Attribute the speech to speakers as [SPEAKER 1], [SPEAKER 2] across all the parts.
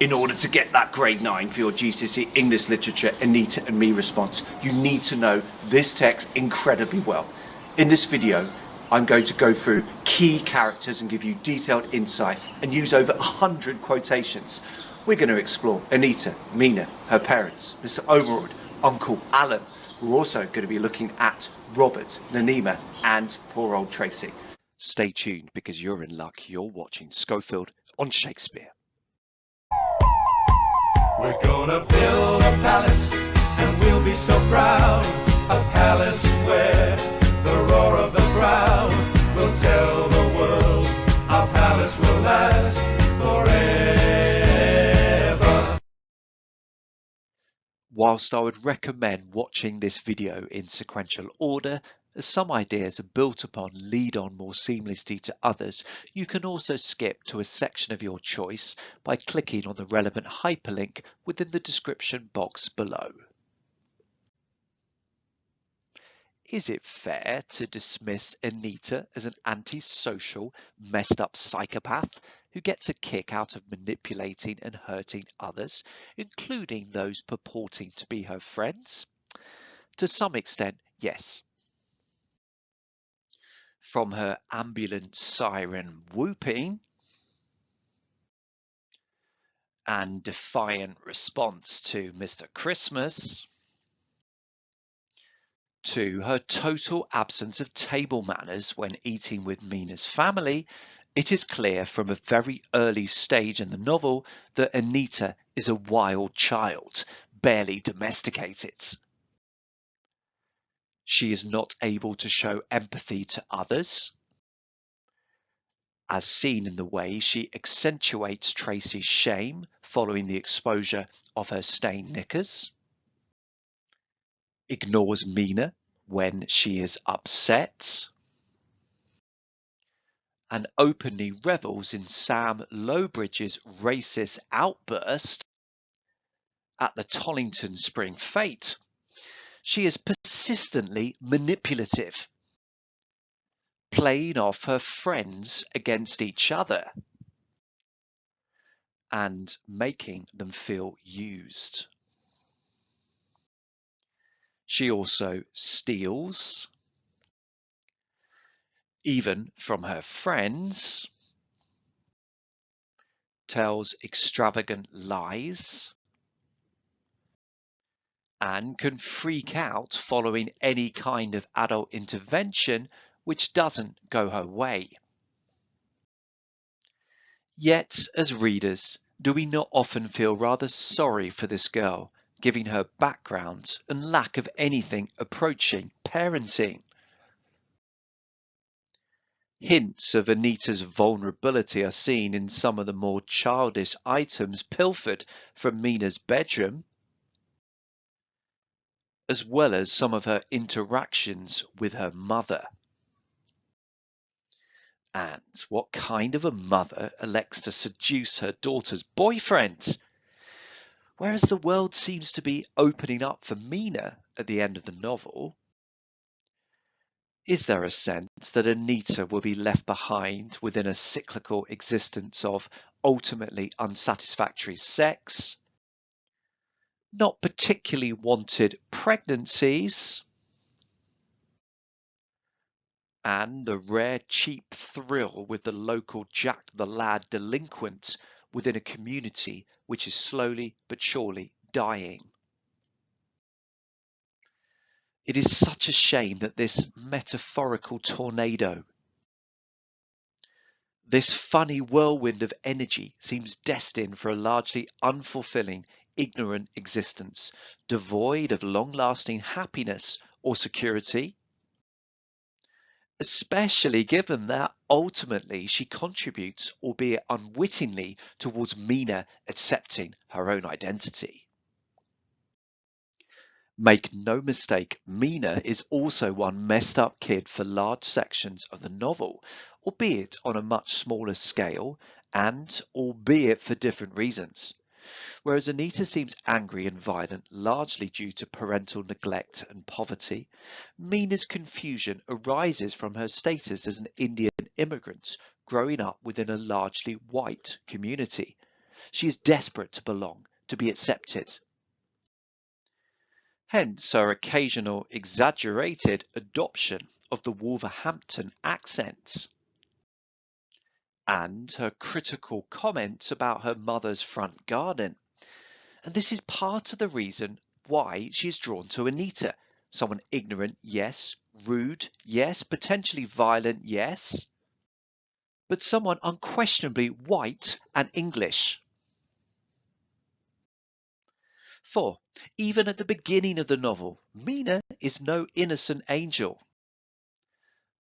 [SPEAKER 1] In order to get that grade 9 for your GCSE English Literature Anita and me response, you need to know this text incredibly well. In this video, I'm going to go through key characters and give you detailed insight and use over 100 quotations. We're going to explore Anita, Meena, her parents, Mr. Ormerod, Uncle Alan. We're also going to be looking at Robert, Nanima and poor old Tracey. Stay tuned because you're in luck. You're watching Schofield on Shakespeare.
[SPEAKER 2] We're gonna build a palace and we'll be so proud. A palace where the roar of the crowd will tell the world our palace will last forever.
[SPEAKER 1] Whilst I would recommend watching this video in sequential order, as some ideas are built upon lead on more seamlessly to others, you can also skip to a section of your choice by clicking on the relevant hyperlink within the description box below. Is it fair to dismiss Anita as an antisocial, messed up psychopath who gets a kick out of manipulating and hurting others, including those purporting to be her friends? To some extent, yes. From her ambulance siren whooping and defiant response to Mr. Christmas, to her total absence of table manners when eating with Meena's family, it is clear from a very early stage in the novel that Anita is a wild child, barely domesticated. She is not able to show empathy to others, as seen in the way she accentuates Tracey's shame following the exposure of her stained knickers, ignores Meena when she is upset, and openly revels in Sam Lowbridge's racist outburst at the Tollington Spring Fete. She is persistently manipulative, playing off her friends against each other and making them feel used. She also steals, even from her friends, tells extravagant lies, and can freak out following any kind of adult intervention which doesn't go her way. Yet, as readers, do we not often feel rather sorry for this girl, given her background and lack of anything approaching parenting? Hints of Anita's vulnerability are seen in some of the more childish items pilfered from Meena's bedroom, as well as some of her interactions with her mother. And what kind of a mother elects to seduce her daughter's boyfriend? Whereas the world seems to be opening up for Meena at the end of the novel, is there a sense that Anita will be left behind within a cyclical existence of ultimately unsatisfactory sex, not particularly wanted pregnancies, and the rare cheap thrill with the local Jack the Lad delinquent within a community which is slowly but surely dying? It is such a shame that this metaphorical tornado, this funny whirlwind of energy, seems destined for a largely unfulfilling, ignorant existence, devoid of long-lasting happiness or security, especially given that ultimately she contributes, albeit unwittingly, towards Meena accepting her own identity. Make no mistake, Meena is also one messed up kid for large sections of the novel, albeit on a much smaller scale and albeit for different reasons. Whereas Anita seems angry and violent largely due to parental neglect and poverty, Meena's confusion arises from her status as an Indian immigrant growing up within a largely white community.
[SPEAKER 3] She is desperate to belong, to be accepted. Hence her occasional exaggerated adoption of the Wolverhampton accent, and her critical comments about her mother's front garden. And this is part of the reason why she is drawn to Anita. Someone ignorant, yes. Rude, yes. Potentially violent, yes. But someone unquestionably white and English. 4. Even at the beginning of the novel, Meena is no innocent angel.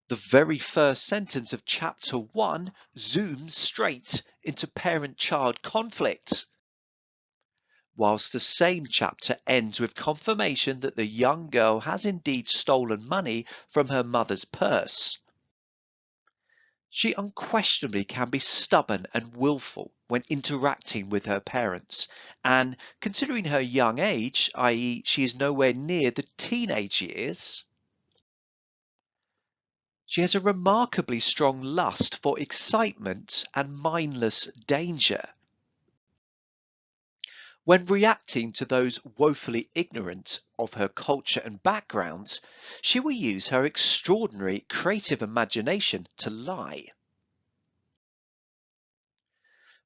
[SPEAKER 3] The very first sentence of chapter 1 zooms straight into parent-child conflict, whilst the same chapter ends with confirmation that the young girl has indeed stolen money from her mother's purse. She unquestionably can be stubborn and willful when interacting with her parents, and considering her young age, i.e. she is nowhere near the teenage years, she has a remarkably strong lust for excitement and mindless danger. When reacting to those woefully ignorant of her culture and backgrounds, she will use her extraordinary creative imagination to lie.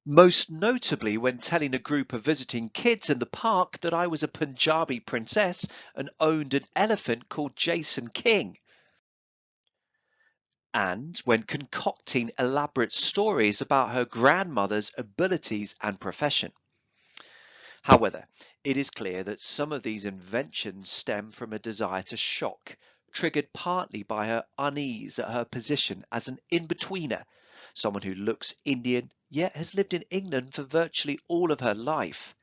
[SPEAKER 3] Most notably when telling a group of visiting kids in the park that I was a Punjabi princess and owned an elephant called Jason King. And when concocting elaborate stories about her grandmother's abilities and profession. However, it is clear that some of these inventions stem from a desire to shock, triggered partly by her unease at her position as an in-betweener, someone who looks Indian yet has lived in England for virtually all of her life.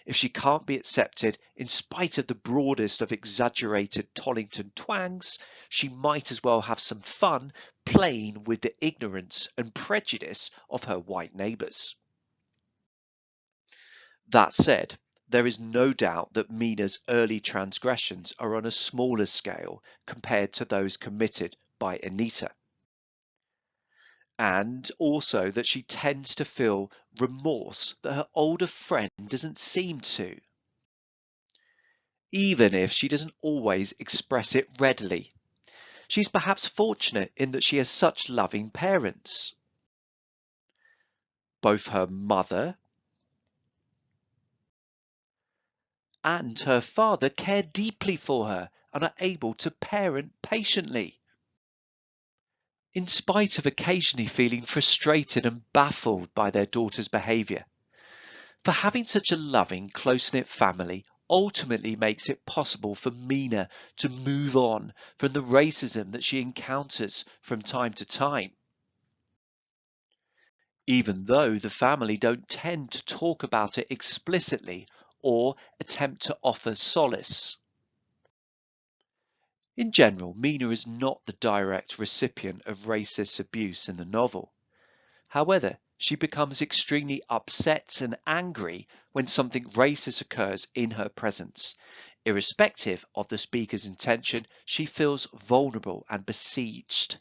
[SPEAKER 3] If she can't be accepted in spite of the broadest of exaggerated Tollington twangs, she might as well have some fun playing with the ignorance and prejudice of her white neighbours. That said, there is no doubt that Meena's early transgressions are on a smaller scale compared to those committed by Anita. And also that she tends to feel remorse that her older friend doesn't seem to, even if she doesn't always express it readily. She's perhaps fortunate in that she has such loving parents. Both her mother and her father care deeply for her and are able to parent patiently, in spite of occasionally feeling frustrated and baffled by their daughter's behaviour. For having such a loving, close-knit family ultimately makes it possible for Meena to move on from the racism that she encounters from time to time. Even though the family don't tend to talk about it explicitly or attempt to offer solace. In general, Meena is not the direct recipient of racist abuse in the novel. However, she becomes extremely upset and angry when something racist occurs in her presence. Irrespective of the speaker's intention, she feels vulnerable and besieged.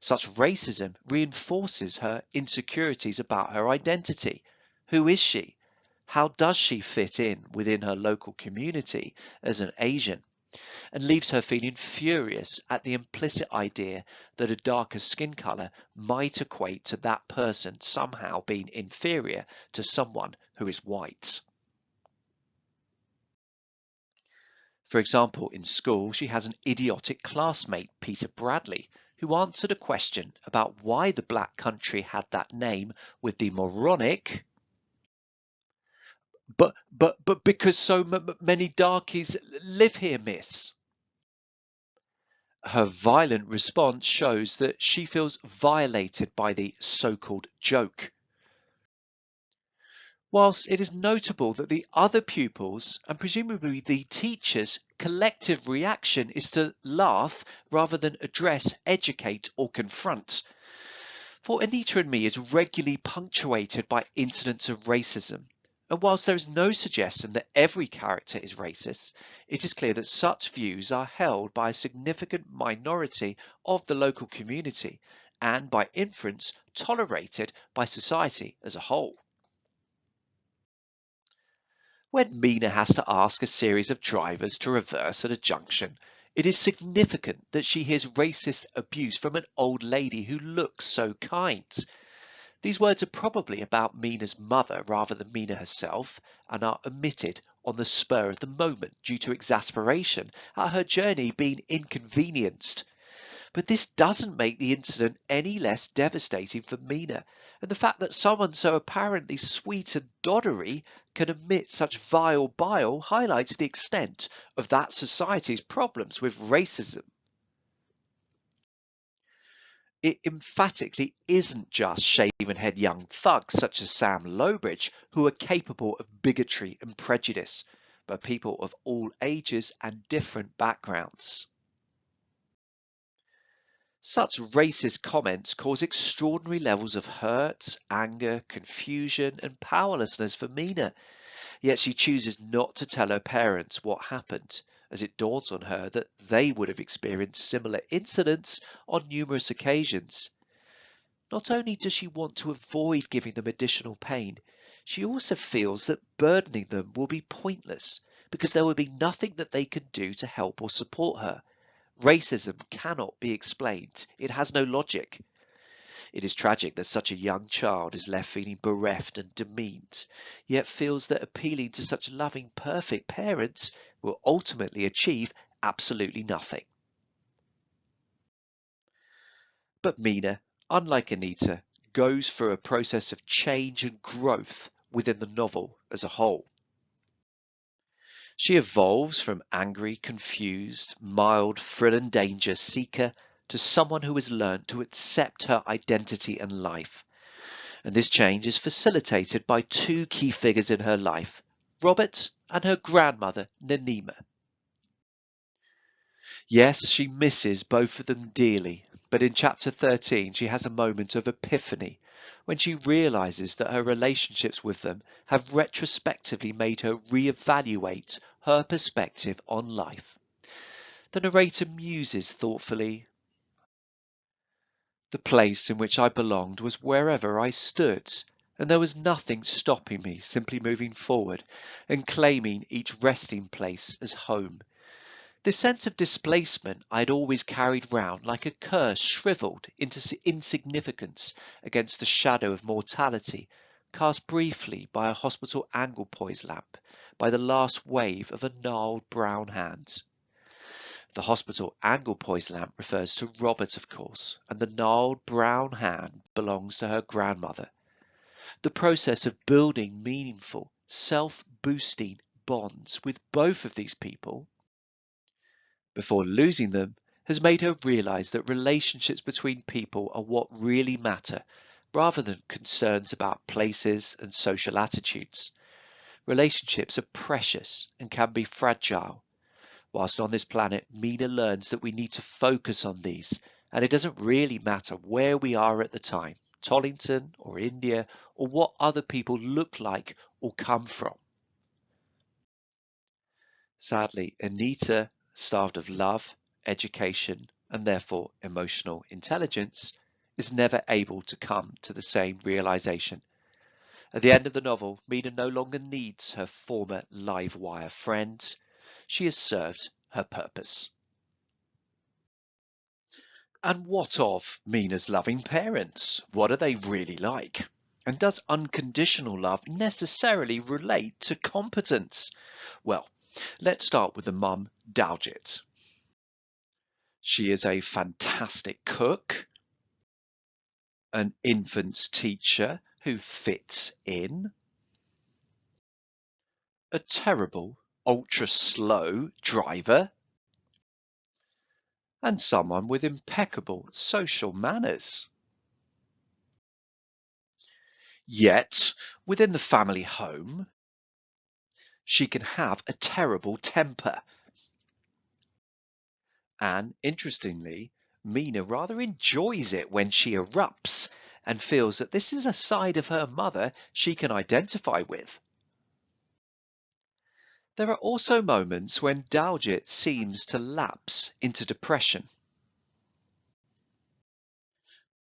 [SPEAKER 3] Such racism reinforces her insecurities about her identity. Who is she? How does she fit in within her local community as an Asian? And leaves her feeling furious at the implicit idea that a darker skin colour might equate to that person somehow being inferior to someone who is white. For example, in school, she has an idiotic classmate, Peter Bradley, who answered a question about why the black country had that name with the moronic, but because so many darkies live here, miss. Her violent response shows that she feels violated by the so-called joke. Whilst it is notable that the other pupils, and presumably the teachers' collective reaction is to laugh rather than address, educate or confront. For Anita and Me is regularly punctuated by incidents of racism. And whilst there is no suggestion that every character is racist, it is clear that such views are held by a significant minority of the local community and by inference tolerated by society as a whole. When Meena has to ask a series of drivers to reverse at a junction, it is significant that she hears racist abuse from an old lady who looks so kind. These words are probably about Meena's mother rather than Meena herself, and are omitted on the spur of the moment due to exasperation at her journey being inconvenienced. But this doesn't make the incident any less devastating for Meena, and the fact that someone so apparently sweet and doddery can emit such vile bile highlights the extent of that society's problems with racism. It emphatically isn't just shaven-head young thugs such as Sam Lowbridge who are capable of bigotry and prejudice, but people of all ages and different backgrounds. Such racist comments cause extraordinary levels of hurt, anger, confusion and powerlessness for Meena, yet she chooses not to tell her parents what happened, as it dawns on her that they would have experienced similar incidents on numerous occasions. Not only does she want to avoid giving them additional pain, she also feels that burdening them will be pointless because there will be nothing that they can do to help or support her. Racism cannot be explained. It has no logic. It is tragic that such a young child is left feeling bereft and demeaned, yet feels that appealing to such loving, perfect parents will ultimately achieve absolutely nothing. But Meena, unlike Anita, goes through a process of change and growth within the novel as a whole. She evolves from angry, confused, mild, thrill and danger seeker to someone who has learned to accept her identity and life. And this change is facilitated by two key figures in her life, Robert and her grandmother, Nanima. Yes, she misses both of them dearly, but in chapter 13 she has a moment of epiphany when she realises that her relationships with them have retrospectively made her re-evaluate her perspective on life. The narrator muses thoughtfully, "The place in which I belonged was wherever I stood, and there was nothing stopping me simply moving forward and claiming each resting place as home. This sense of displacement I had always carried round like a curse shrivelled into insignificance against the shadow of mortality, cast briefly by a hospital anglepoise lamp, by the last wave of a gnarled brown hand." The hospital anglepoise lamp refers to Robert, of course, and the gnarled brown hand belongs to her grandmother. The process of building meaningful, self-boosting bonds with both of these people before losing them has made her realize that relationships between people are what really matter, rather than concerns about places and social attitudes. Relationships are precious and can be fragile. Whilst on this planet, Meena learns that we need to focus on these, and it doesn't really matter where we are at the time, Tollington or India, or what other people look like or come from. Sadly, Anita, starved of love, education, and therefore emotional intelligence, is never able to come to the same realization. At the end of the novel, Meena no longer needs her former live wire friends. She has served her purpose. And what of Meena's loving parents? What are they really like? And does unconditional love necessarily relate to competence? Well, let's start with the mum, Daljit. She is a fantastic cook, an infants teacher who fits in, a terrible, ultra-slow driver, and someone with impeccable social manners. Yet, within the family home, she can have a terrible temper. And interestingly, Meena rather enjoys it when she erupts and feels that this is a side of her mother she can identify with. There are also moments when Daljit seems to lapse into depression.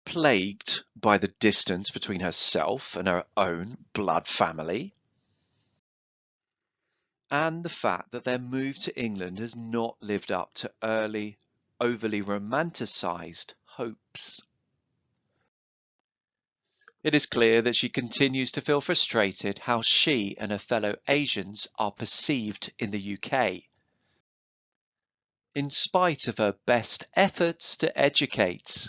[SPEAKER 3] Plagued by the distance between herself and her own blood family, and the fact that their move to England has not lived up to early, overly romanticised hopes. It is clear that she continues to feel frustrated how she and her fellow Asians are perceived in the UK, in spite of her best efforts to educate.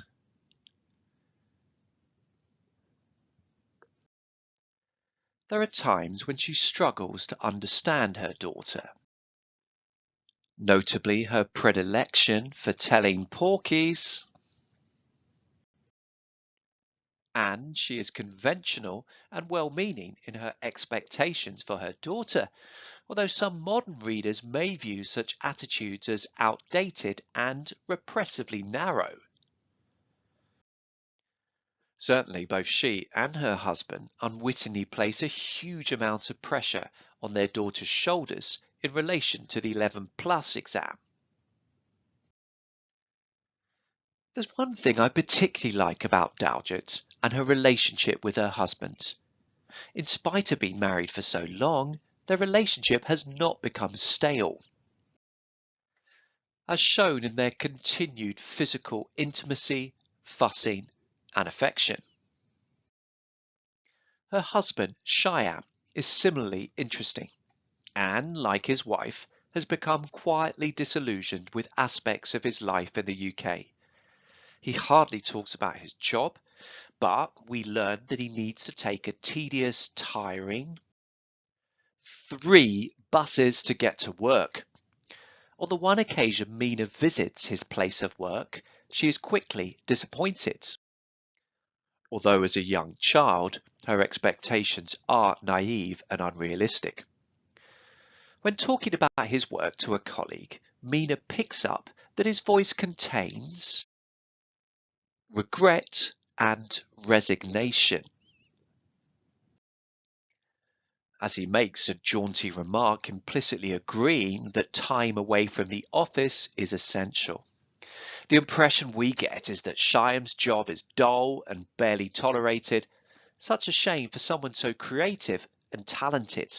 [SPEAKER 3] There are times when she struggles to understand her daughter, notably her predilection for telling porkies, and she is conventional and well-meaning in her expectations for her daughter, although some modern readers may view such attitudes as outdated and repressively narrow. Certainly, both she and her husband unwittingly place a huge amount of pressure on their daughter's shoulders in relation to the 11 plus exam. There's one thing I particularly like about Daljet and her relationship with her husband. In spite of being married for so long, their relationship has not become stale, as shown in their continued physical intimacy, fussing, and affection. Her husband, Shyam, is similarly interesting, and, like his wife, has become quietly disillusioned with aspects of his life in the UK. He hardly talks about his job, but we learn that he needs to take a tedious, tiring 3 buses to get to work. On the one occasion Meena visits his place of work, she is quickly disappointed. Although as a young child, her expectations are naive and unrealistic. When talking about his work to a colleague, Meena picks up that his voice contains regret and resignation, as he makes a jaunty remark implicitly agreeing that time away from the office is essential. The impression we get is that Shyam's job is dull and barely tolerated. Such a shame for someone so creative and talented.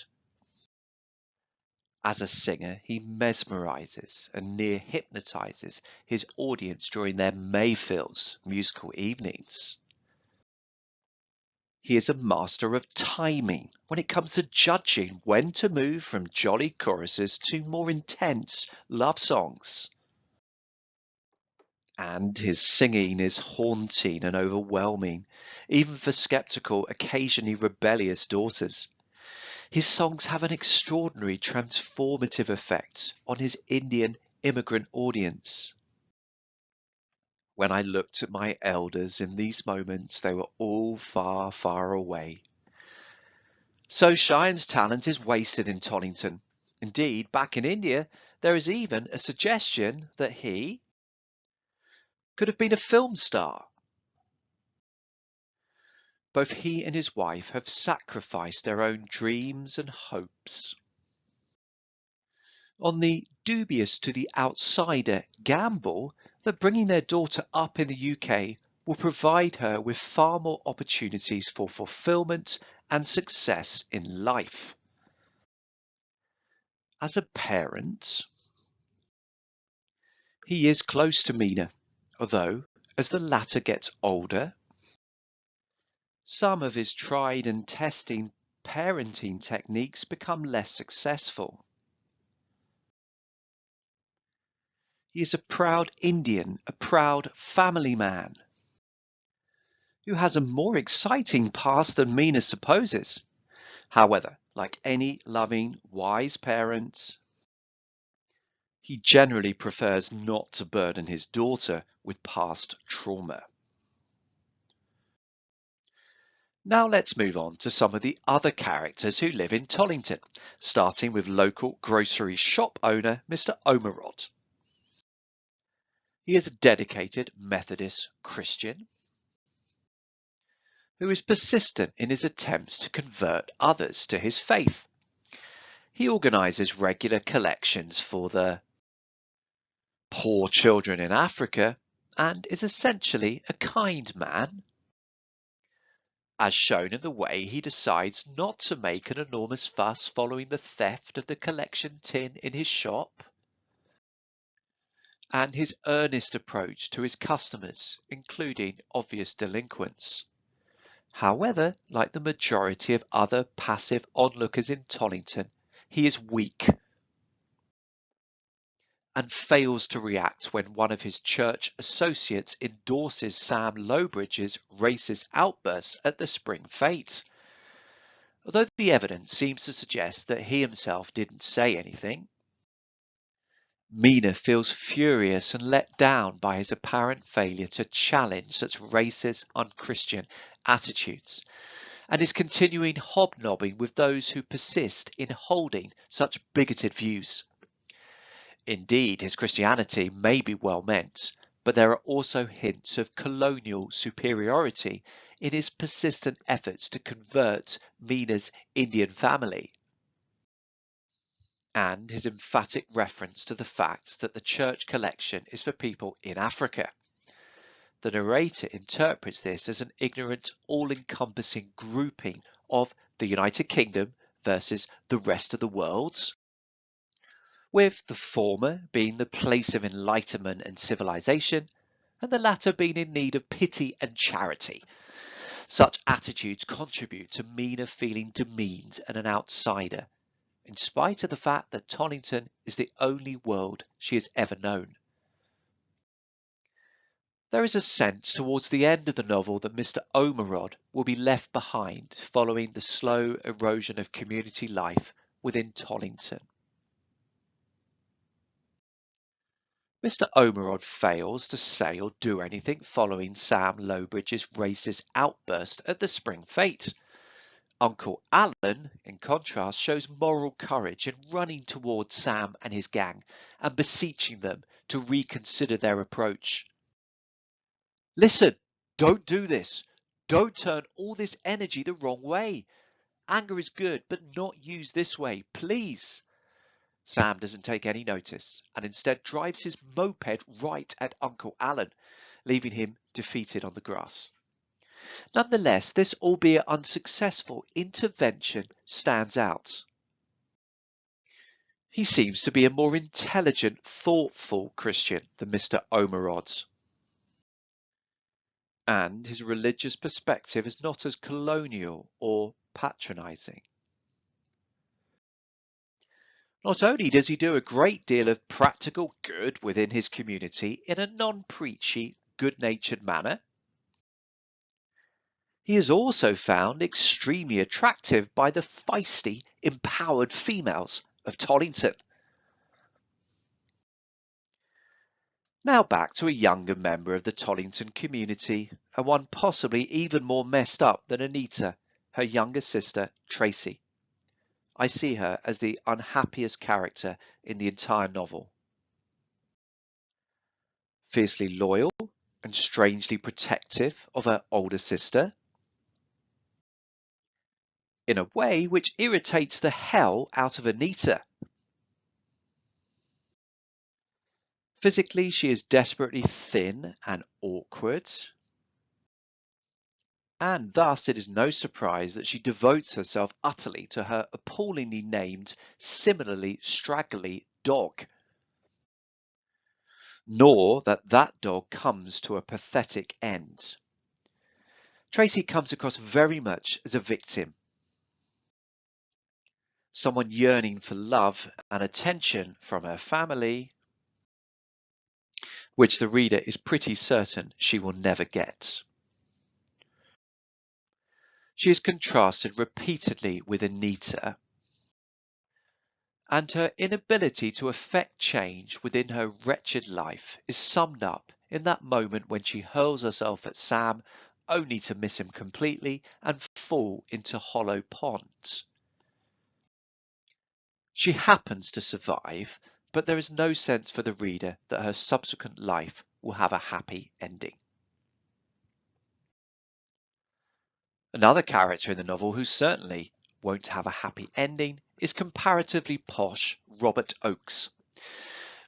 [SPEAKER 3] As a singer, he mesmerizes and near hypnotizes his audience during their Mayfields musical evenings. He is a master of timing when it comes to judging when to move from jolly choruses to more intense love songs. And his singing is haunting and overwhelming, even for skeptical, occasionally rebellious daughters. His songs have an extraordinary transformative effect on his Indian immigrant audience. When I looked at my elders in these moments, they were all far, far away. So Shyam's talent is wasted in Tollington. Indeed, back in India, there is even a suggestion that he could have been a film star. Both he and his wife have sacrificed their own dreams and hopes. On the dubious to the outsider gamble that bringing their daughter up in the UK will provide her with far more opportunities for fulfillment and success in life. As a parent, he is close to Meena, although as the latter gets older, some of his tried and testing parenting techniques become less successful. He is a proud Indian, a proud family man, who has a more exciting past than Meena supposes. However, like any loving, wise parent, he generally prefers not to burden his daughter with past trauma. Now let's move on to some of the other characters who live in Tollington, starting with local grocery shop owner Mr. Ormerod. He is a dedicated Methodist Christian who is persistent in his attempts to convert others to his faith. He organises regular collections for the poor children in Africa and is essentially a kind man as shown in the way he decides not to make an enormous fuss following the theft of the collection tin in his shop, and his earnest approach to his customers, including obvious delinquents. However, like the majority of other passive onlookers in Tollington, he is weak and fails to react when one of his church associates endorses Sam Lowbridge's racist outbursts at the spring fete. Although the evidence seems to suggest that he himself didn't say anything, Meena feels furious and let down by his apparent failure to challenge such racist, unchristian attitudes, and is continuing hobnobbing with those who persist in holding such bigoted views. Indeed, his Christianity may be well meant, but there are also hints of colonial superiority in his persistent efforts to convert Meena's Indian family, and his emphatic reference to the fact that the church collection is for people in Africa. The narrator interprets this as an ignorant, all-encompassing grouping of the United Kingdom versus the rest of the world, with the former being the place of enlightenment and civilization, and the latter being in need of pity and charity. Such attitudes contribute to Meena feeling demeaned and an outsider, in spite of the fact that Tollington is the only world she has ever known. There is a sense towards the end of the novel that Mr. Ormerod will be left behind following the slow erosion of community life within Tollington. Mr. Ormerod fails to say or do anything following Sam Lowbridge's racist outburst at the spring fete. Uncle Alan, in contrast, shows moral courage in running towards Sam and his gang and beseeching them to reconsider their approach. Listen, don't do this. Don't turn all this energy the wrong way. Anger is good, but not used this way, please. Sam doesn't take any notice and instead drives his moped right at Uncle Alan, leaving him defeated on the grass. Nonetheless, this albeit unsuccessful intervention stands out. He seems to be a more intelligent, thoughtful Christian than Mr. Ormerod, and his religious perspective is not as colonial or patronising. Not only does he do a great deal of practical good within his community in a non-preachy, good-natured manner, he is also found extremely attractive by the feisty, empowered females of Tollington. Now back to a younger member of the Tollington community, and one possibly even more messed up than Anita, her younger sister, Tracey. I see her as the unhappiest character in the entire novel. Fiercely loyal and strangely protective of her older sister, in a way which irritates the hell out of Anita. Physically, she is desperately thin and awkward, and thus it is no surprise that she devotes herself utterly to her appallingly named, similarly straggly dog. Nor that dog comes to a pathetic end. Tracey comes across very much as a victim, someone yearning for love and attention from her family, which the reader is pretty certain she will never get. She is contrasted repeatedly with Anita, and her inability to effect change within her wretched life is summed up in that moment when she hurls herself at Sam only to miss him completely and fall into hollow ponds. She happens to survive, but there is no sense for the reader that her subsequent life will have a happy ending. Another character in the novel who certainly won't have a happy ending is comparatively posh Robert Oakes.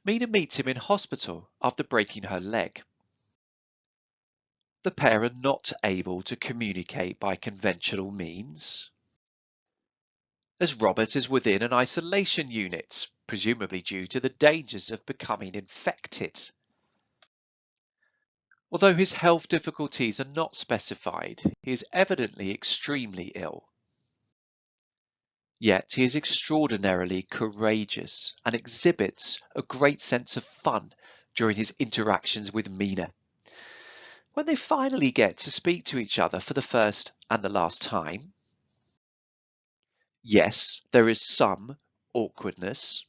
[SPEAKER 3] Meena meets him in hospital after breaking her leg. The pair are not able to communicate by conventional means, as Robert is within an isolation unit, presumably due to the dangers of becoming infected. Although his health difficulties are not specified, he is evidently extremely ill. Yet he is extraordinarily courageous and exhibits a great sense of fun during his interactions with Meena. When they finally get to speak to each other for the first and the last time, yes, there is some awkwardness,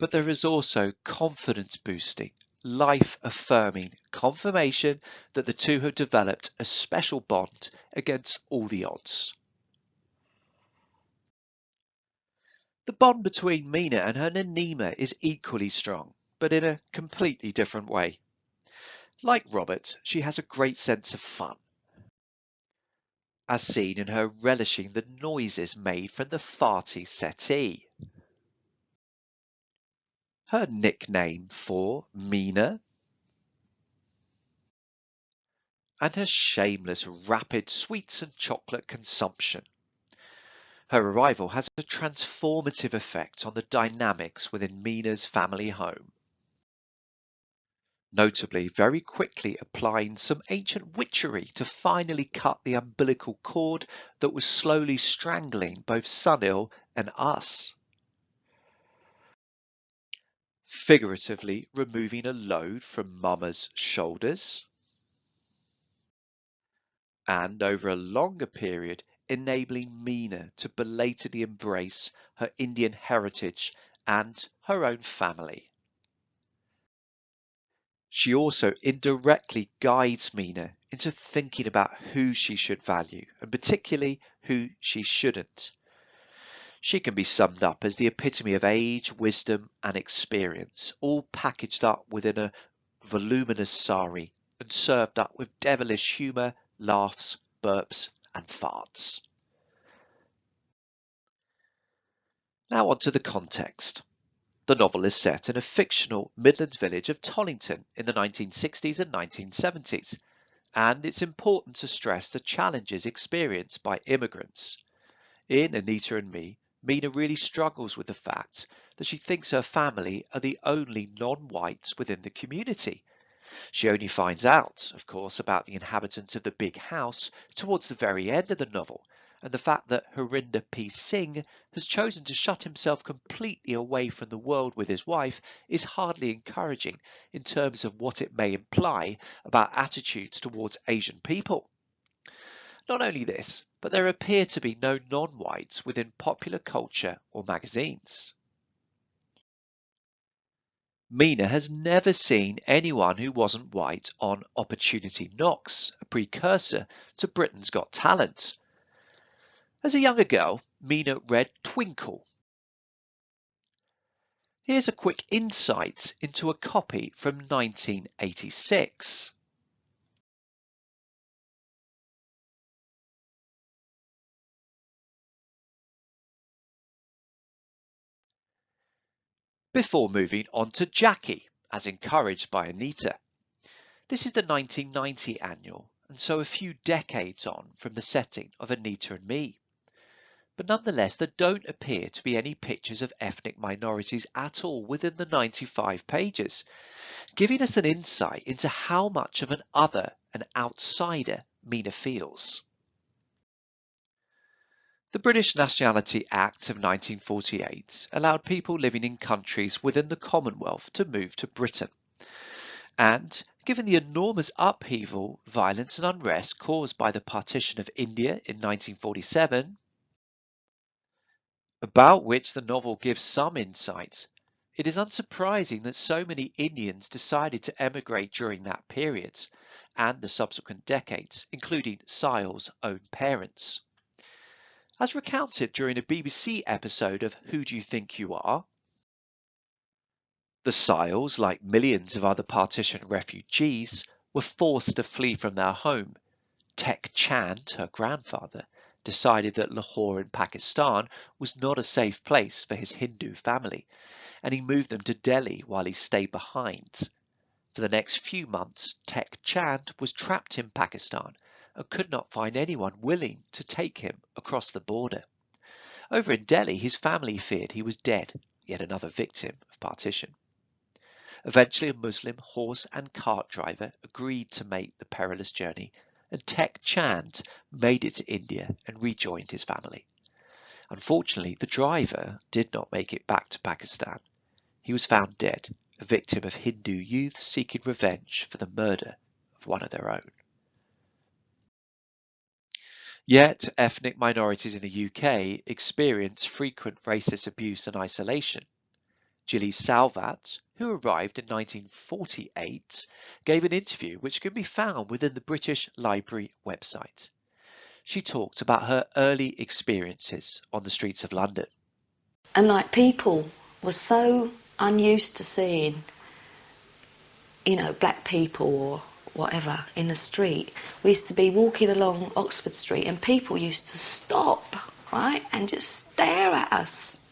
[SPEAKER 3] but there is also confidence-boosting, life-affirming confirmation that the two have developed a special bond against all the odds. The bond between Meena and her Nanima is equally strong, but in a completely different way. Like Robert, she has a great sense of fun, as seen in her relishing the noises made from the farty settee. Her nickname for Meena, and her shameless rapid sweets and chocolate consumption. Her arrival has a transformative effect on the dynamics within Meena's family home. Notably very quickly applying some ancient witchery to finally cut the umbilical cord that was slowly strangling both Sunil and us. Figuratively removing a load from Mama's shoulders, and over a longer period enabling Meena to belatedly embrace her Indian heritage and her own family. She also indirectly guides Meena into thinking about who she should value and particularly who she shouldn't. She can be summed up as the epitome of age, wisdom and experience, all packaged up within a voluminous sari and served up with devilish humour, laughs, burps and farts. Now on to the context. The novel is set in a fictional Midlands village of Tollington in the 1960s and 1970s, and it's important to stress the challenges experienced by immigrants. In Anita and Me, Meena really struggles with the fact that she thinks her family are the only non-whites within the community. She only finds out, of course, about the inhabitants of the big house towards the very end of the novel, and the fact that Harinder P. Singh has chosen to shut himself completely away from the world with his wife is hardly encouraging in terms of what it may imply about attitudes towards Asian people. Not only this, but there appear to be no non-whites within popular culture or magazines. Meena has never seen anyone who wasn't white on Opportunity Knocks, a precursor to Britain's Got Talent. As a younger girl, Meena read Twinkle. Here's a quick insight into a copy from 1986. Before moving on to Jackie, as encouraged by Anita. This is the 1990 annual, and so a few decades on from the setting of Anita and Me. But nonetheless, there don't appear to be any pictures of ethnic minorities at all within the 95 pages, giving us an insight into how much of an other, an outsider, Meena feels. The British Nationality Act of 1948 allowed people living in countries within the Commonwealth to move to Britain. And given the enormous upheaval, violence and unrest caused by the partition of India in 1947, about which the novel gives some insight, it is unsurprising that so many Indians decided to emigrate during that period and the subsequent decades, including Sahil's own parents. As recounted during a BBC episode of Who Do You Think You Are? The Sahils, like millions of other partition refugees, were forced to flee from their home. Tek Chand, her grandfather, decided that Lahore in Pakistan was not a safe place for his Hindu family, and he moved them to Delhi while he stayed behind. For the next few months, Tek Chand was trapped in Pakistan and could not find anyone willing to take him across the border. Over in Delhi, his family feared he was dead, yet another victim of partition. Eventually, a Muslim horse and cart driver agreed to make the perilous journey, and Tek Chand made it to India and rejoined his family. Unfortunately, the driver did not make it back to Pakistan. He was found dead, a victim of Hindu youth seeking revenge for the murder of one of their own. Yet, ethnic minorities in the UK experience frequent racist abuse and isolation. Gilly Salvat, who arrived in 1948, gave an interview which can be found within the British Library website. She talked about her early experiences on the streets of London.
[SPEAKER 4] And like, people were so unused to seeing, black people or whatever in the street. We used to be walking along Oxford Street and people used to stop, right, and just stare at us,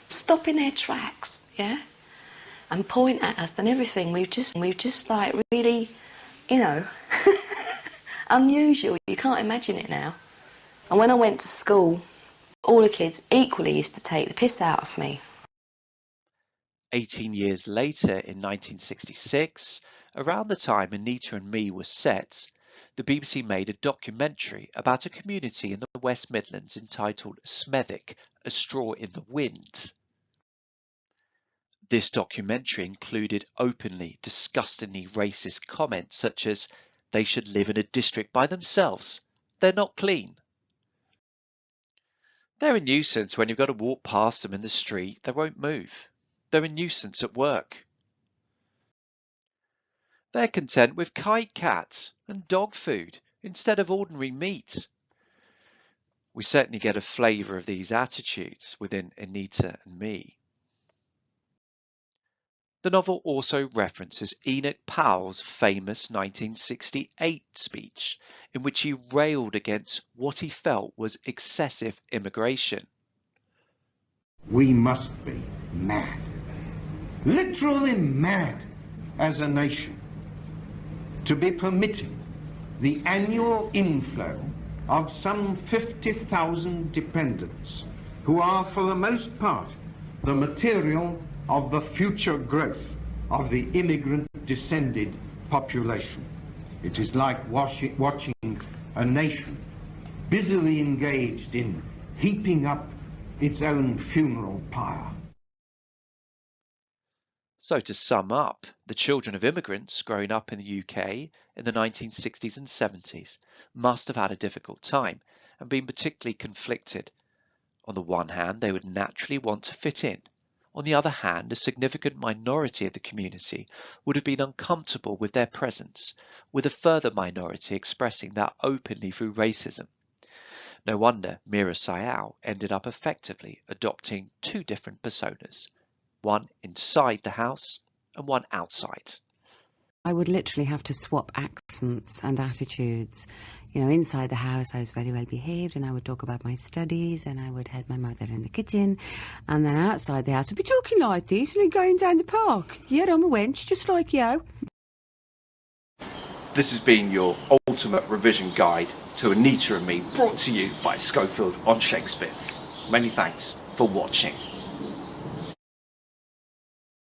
[SPEAKER 4] stop in their tracks, yeah, and point at us and everything. We've just like really, unusual. You can't imagine it now. And when I went to school, all the kids equally used to take the piss out of me.
[SPEAKER 3] 18 years later, in 1966, around the time Anita and Me was set, the BBC made a documentary about a community in the West Midlands entitled Smethwick, A Straw in the Wind. This documentary included openly, disgustingly racist comments such as, "They should live in a district by themselves. They're not clean." They're a nuisance when you've got to walk past them in the street. They won't move. They're a nuisance at work. They're content with kite cats and dog food instead of ordinary meat. We certainly get a flavour of these attitudes within Anita and Me. The novel also references Enoch Powell's famous 1968 speech, in which he railed against what he felt was excessive immigration.
[SPEAKER 5] We must be mad, literally mad as a nation, to be permitting the annual inflow of some 50,000 dependents who are for the most part the material of the future growth of the immigrant-descended population. It is like watching a nation busily engaged in heaping up its own funeral pyre.
[SPEAKER 3] So to sum up, the children of immigrants growing up in the UK in the 1960s and 70s must have had a difficult time and been particularly conflicted. On the one hand, they would naturally want to fit in. On the other hand, a significant minority of the community would have been uncomfortable with their presence, with a further minority expressing that openly through racism. No wonder Meera Syal ended up effectively adopting two different personas, one inside the house and one outside.
[SPEAKER 6] I would literally have to swap accents and attitudes. Inside the house I was very well behaved and I would talk about my studies and I would help my mother in the kitchen. And then outside the house I'd be talking like this and going down the park. Yeah, I'm a wench, just like you.
[SPEAKER 1] This has been your ultimate revision guide to Anita and Me, brought to you by Schofield on Shakespeare. Many thanks for watching.